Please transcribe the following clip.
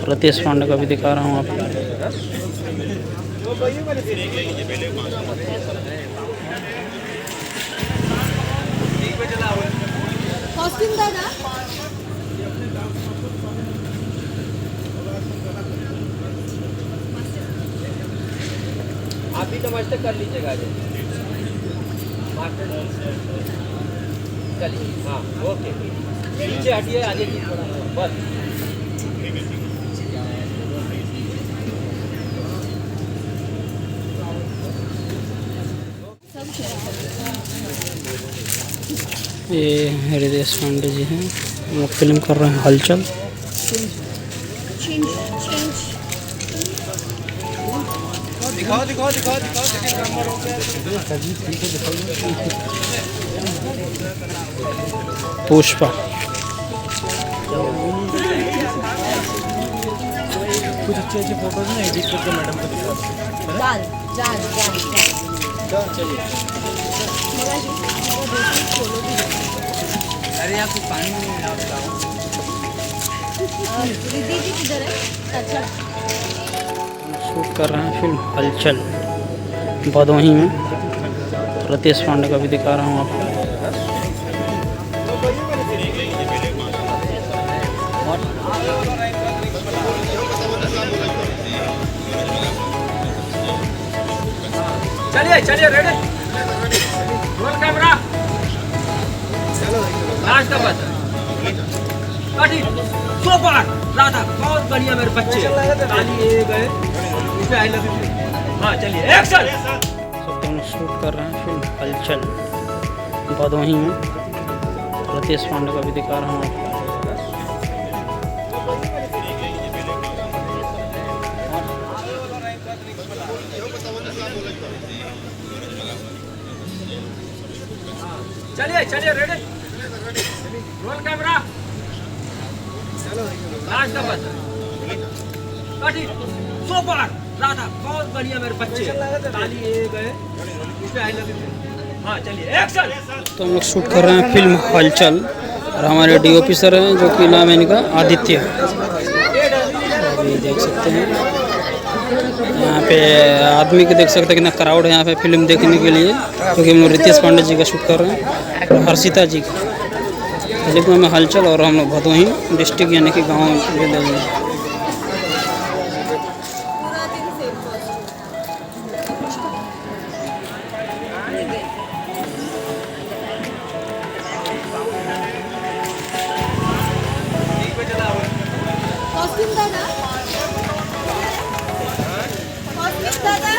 रितेश पांडे का भी दिखा रहा हूँ आपको। कॉस्ट्यूम दादा आप भी तो मास्टर कर लीजिएगा मास्टर चलिए। हाँ ओके नीचे हटिए आगे की थोड़ा बस। ये रितेश पांडे जी हैं, वो फिल्म कर रहे हैं हलचल। दिखाओ दिखाओ दिखाओ दिखाओ पुष्पा कुछ अच्छे अच्छे फोटोज ना एडिट करके मैडम को दिखा। जान जान जान चलिए अरे आप पानी में आप लाओ। दीदी जी किधर है? अच्छा शूट कर रहे हैं फिल्म हलचल भदोही में। रितेश पांडे का भी दिखा रहा हूँ आपको। चलिए चलिए रेडी रोल कैमरा लास्ट का बस काटी सुपर राधा बहुत बढ़िया मेरे बच्चे ताली ये गए इसमें आई लव यू। हाँ चलिए एक्शन। सब हम शूट कर रहे हैं फिल्म हलचल भदोही में। रितेश पांडे का भी दिखा रहा हूँ आपको। चलिए चलिए रेडी रोल कैमरा लास्ट का बस काटी सुपर राधा बहुत बढ़िया मेरे बच्चे ताली ये गए इसमें आई लव यू। हाँ चलिए एक्शन। तो हम लोग शूट कर रहे हैं फिल्म हलचल और हमारे डीओपी सर हैं जो कि नाम है इनका आदित्य। अभी देख सकते हैं यहाँ पे आदमी को देख सकते हैं कितना क्राउड है यहाँ पे फिल्म देखने के लिए, क्योंकि हम लोग रितेश पांडे जी का शूट कर रहे हैं और हर्षिता जी का। फिल्म में हलचल और हम लोग भदोही डिस्ट्रिक्ट यानी कि गाँव में। कॉस्ट्यूम दादा कॉस्ट्यूम दादा